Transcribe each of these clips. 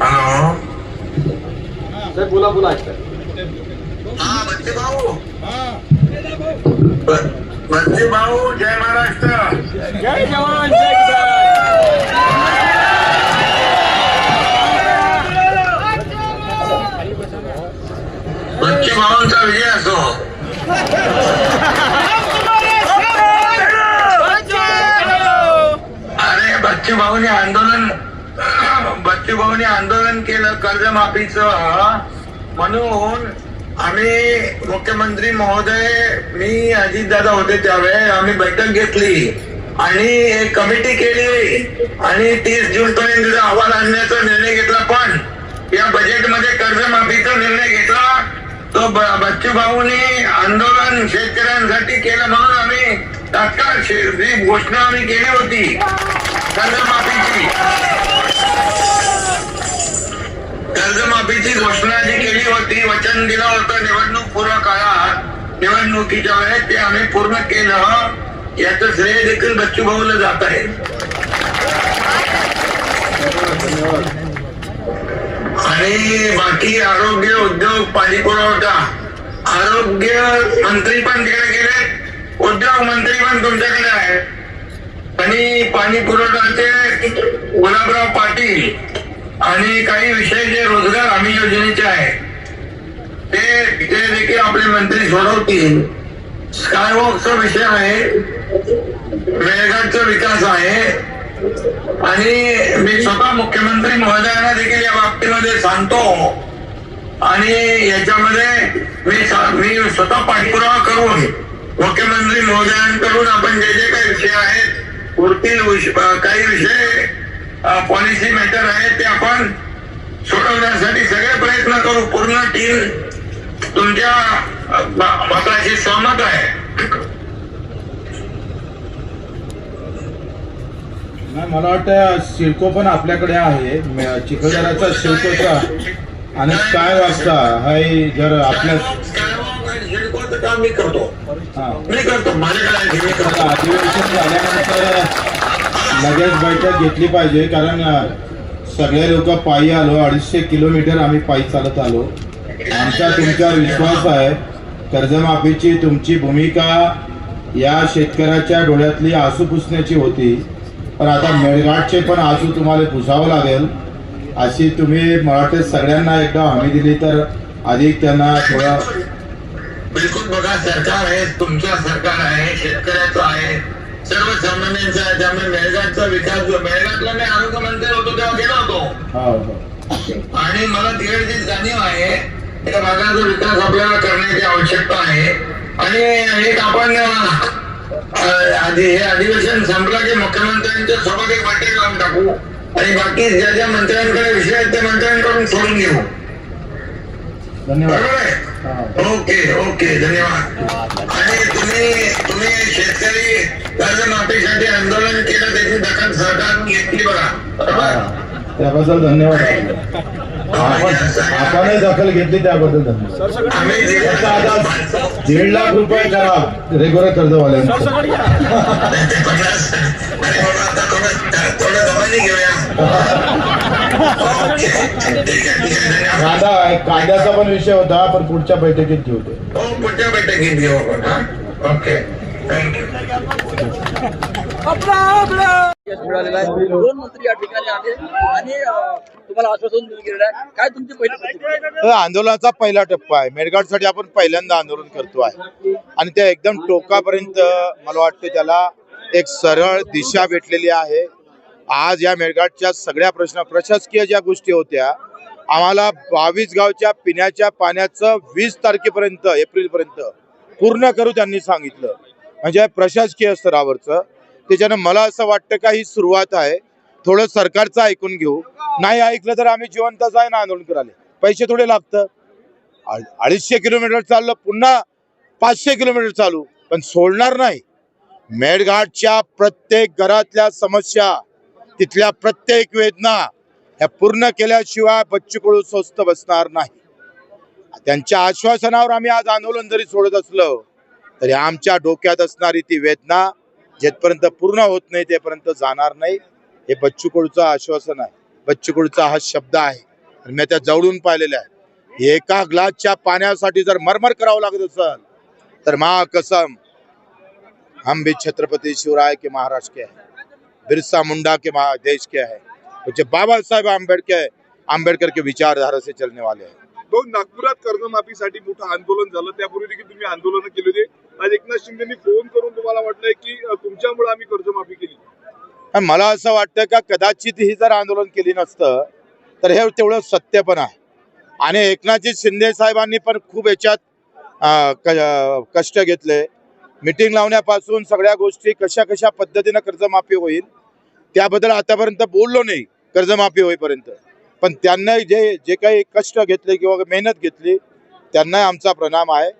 Hello sir बोला बोला हा बच्चे भाऊ बच्चे भाऊ जय महाराष्ट्र जय जवान जय किसान। बच्चे भाऊंचा विजय असो। अरे बच्चे भाऊने आंदोलन केलं कर्जमाफीचं म्हणून आम्ही मुख्यमंत्री महोदय मी अजितदादा होते त्यावेळेस आम्ही बैठक घेतली आणि एक कमिटी केली आणि 30 जून पर्यंत अहवाल आणण्याचा निर्णय घेतला। पण या बजेटमध्ये कर्जमाफीचा निर्णय घेतला तो बच्चू भाऊने आंदोलन शेतकऱ्यांसाठी केलं म्हणून आम्ही तात्काळ जी घोषणा आम्ही केली होती कर्जमाफीची घोषणा जी केली होती वचन दिलं होतं निवडणूक पूर्व काळात निवडणुकीच्या वेळेस ते आम्ही पूर्ण केलं याचं श्रेय देखील बच्चू भाऊला जात आहे। आणि बाकी आरोग्य उद्योग पाणी पुरवठा आरोग्य मंत्री पण तिकडे गेले उद्योग मंत्री पण तुमच्याकडे आहे आणि पाणी पुरवठाचे गुलाबराव पाटील आणि काही विषय जे रोजगार हमी योजनेचे आहे ते देखील आपले मंत्री सोडवतील। स्कायवॉकचा विषय आहे मेळघाटचा विकास आहे आणि मी स्वतः मुख्यमंत्री महोदयांना देखील या बाबतीमध्ये सांगतो आणि याच्यामध्ये मी स्वतः पाठपुरावा करून मुख्यमंत्री महोदयांकडून आपण जे जे काही विषय आहेत पुढील काही विषय पॉलिसी मॅटर आहे ते आपण सोडवण्यासाठी सगळे प्रयत्न करू। पूर्ण टीम तुमच्या मताशी सहमत आहे। मला वाटतं सिडको पण आपल्याकडे आहे चिखलदराचा सिडकोचा आणि काय वाजता हाय जर आपल्या सिडकोचं काम मी करतो माझ्याकडे अधिवेशन झाल्यानंतर लगेच बैठक घेतली पाहिजे कारण सगळे लोक पायी आलो 250 किलोमीटर आम्ही पायी चालत आलो। आमचा तुमच्यावर विश्वास आहे कर्जमाफीची तुमची भूमिका या शेतकऱ्याच्या डोळ्यातली आसू पुसण्याची होती पण आता मेळघाटचे पण आसू तुम्हाला पुसावं लागेल अशी तुम्ही मराठी सगळ्यांना एकदा हमी दिली तर अधिक त्यांना थोडा बिलकुल बघा सरकार आहे तुमचं सरकार आहे शेतकऱ्याचं आहे सर्वसामान्यांचा आहे त्यामुळे मेळघाटचा विकास मेळघाटला मी आरोग्य मंत्री होतो तेव्हा गेलो होतो आणि मला तिकडची जाणीव आहे त्या भागाचा विकास आपल्याला करण्याची आवश्यकता आहे आणि एक आपण हे अधिवेशन संपलं की मुख्यमंत्र्यांच्या सोबत एक बैठक लावून टाकू आणि बाकी ज्या ज्या मंत्र्यांकडे विषय आहेत त्या मंत्र्यांकडून सोडून घेऊ। धन्यवाद। ओके धन्यवाद। आणि तुम्ही शेतकरी कर्जमाफीसाठी आंदोलन केलं त्याची दखल सरकारने घेतली बघा त्याबद्दल धन्यवाद। आपणही दखल घेतली त्याबद्दल धन्यवाद। आम्ही 1.5 लाख रुपये करा रेग्युलर कर्जवाल्यांना थोडं दमाने घेऊया। कायद्याचा पण विषय होता पण पुढच्या बैठकीत घेऊ ते पुढच्या बैठकीत घेऊ आपण। Okay thank you. मिळालेला आहे 2 मंत्री या ठिकाणी आले आणि तुम्हाला आश्वासन दिलेलं आहे काय तुमची पहिली प्रतिक्रिया? आंदोलनाचा पहिला टप्पा आहे मेळघाटसाठी आपण पहिल्यांदा आंदोलन करतो आहे आणि त्या एकदम टोकापर्यंत मला वाटतं त्याला एक सरळ दिशा भेटलेली आहे। आज या मेळघाटच्या सगळ्या प्रशासकीय ज्या गोष्टी होत्या आम्हाला 22 गावच्या पिण्याच्या पाण्याचं 20 तारखेपर्यंत एप्रिलपर्यंत पूर्ण करू त्यांनी सांगितलं म्हणजे प्रशासकीय स्तरावरचं। त्याच्यानं मला असं वाटतं का ही सुरुवात आहे थोडं सरकारचं ऐकून घेऊ नाही ऐकलं तर आम्ही जिवंतच आहे ना आंदोलन करायला पैसे थोडे लागतं 250 किलोमीटर चाललं पुन्हा 500 किलोमीटर चालू पण सोडणार नाही। मेळघाटच्या प्रत्येक घरातल्या समस्या तिथल्या प्रत्येक वेदना ह्या पूर्ण केल्याशिवाय बच्चू कडू स्वस्थ बसणार नाही। त्यांच्या आश्वासनावर आम्ही आज आंदोलन जरी सोडत असलो तरी आमच्या डोक्यात असणारी ती वेदना जेथपर्यंत पूर्ण होत नाही तेपर्यंत जाणार नाही. हे बच्चू कडूचं आश्वासन आहे, बच्चू कडूचा हा शब्द आहे आणि मी त्या जवळून पाहिलेला आहे. एका ग्लासच्या पाण्यासाठी जर मरमर करावं लागत असेल तर मा कसम हम भी छत्रपति शिवराय के महाराष्ट्र के हैं, बिरसा मुंडा के देश के हैं, मुझे बाबा साहेब आंबेडकर के विचारधारा से चलने वाले हैं. भाऊ, नागपुरात कर्जमाफीसाठी मोठं आंदोलन झालं, त्यापूर्वी देखील तुम्ही आंदोलन केली होती. आज एकनाथ शिंदेनी फोन करून तुम्हाला म्हटलंय की तुमच्यामुळे आम्ही कर्जमाफी केली. आणि मला असं वाटतं का कदाचित ही जर आंदोलन केली नसतं तर हे तेवढं सत्य पण आहे. आणि एकनाथजी शिंदे साहेबांनी पण खूप याच्यात कष्ट घेतले. मीटिंग लावण्यापासून सगळ्या गोष्टी कशा कशा पद्धतीनं कर्जमाफी होईल त्याबद्दल आतापर्यंत बोललो नाही कर्जमाफी होईपर्यंत. पण त्यांना जे काही कष्ट घेतले किंवा मेहनत घेतली त्यांना आमचा प्रणाम आहे.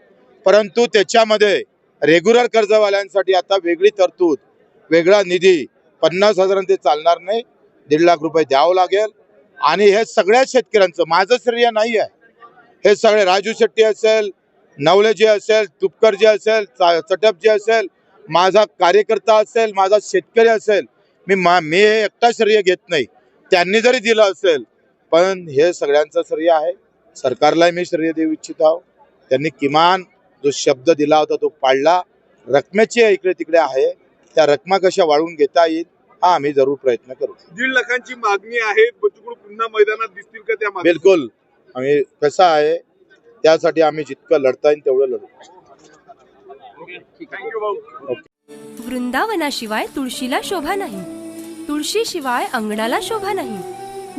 परंतु त्याच्यामध्ये रेग्युलर कर्जवाल्यांसाठी आता वेगळी तरतूद, वेगळा निधी 50,000 ते चालणार नाही, 1.5 लाख रुपये द्यावं लागेल. आणि हे सगळ्या शेतकऱ्यांचं, माझं श्रेय नाही आहे, हे सगळे राजू शेट्टी असेल, नवलेजी असेल, तुपकरजी असेल, चटपजी असेल, माझा कार्यकर्ता असेल, माझा शेतकरी असेल, मी हे एकटा श्रेय घेत नाही. त्यांनी जरी दिलं असेल पण हे सगळ्यांचं श्रेय आहे. सरकारलाही मी श्रेय देऊ इच्छित आहो. त्यांनी किमान जो शब्द दिला होता तो पाळला. रकमेची इकडे तिकडे आहे, त्या रकमा कशा वाढवून घेता येईल हा आम्ही जरूर प्रयत्न करू. 1.5 लाखांची मागणी आहे, बच्चू कडू पुन्हा मैदानात दिसतील का त्या मागणी? बिलकुल. आम्ही कसं आहे त्यासाठी आम्ही जितकं लढता येईल तेवढं लढू. थँक्यू भाऊ. वृंदावनाशिवाय तुळशीला शोभा नाही, तुळशीशिवाय अंगणाला शोभा नाही.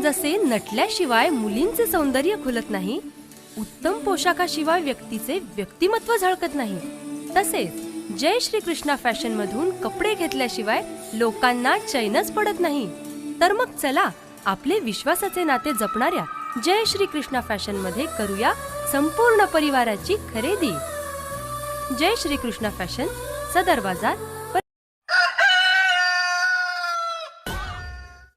जसे नटल्याशिवाय मुलींचे सौंदर्य खुलत नाही, उत्तम पोशाखाशिवाय व्यक्तीचे व्यक्तिमत्व झळकत नाही, तसेच जय श्री कृष्णा फॅशन मधून कपडे घेतल्याशिवाय लोकांना चैनच पडत नाही. तर मग चला आपले विश्वासाचे नाते जपणाऱ्या जय श्री कृष्णा फॅशन मध्ये करूया संपूर्ण परिवाराची खरेदी. जय श्री कृष्णा फॅशन, सदर बाजार,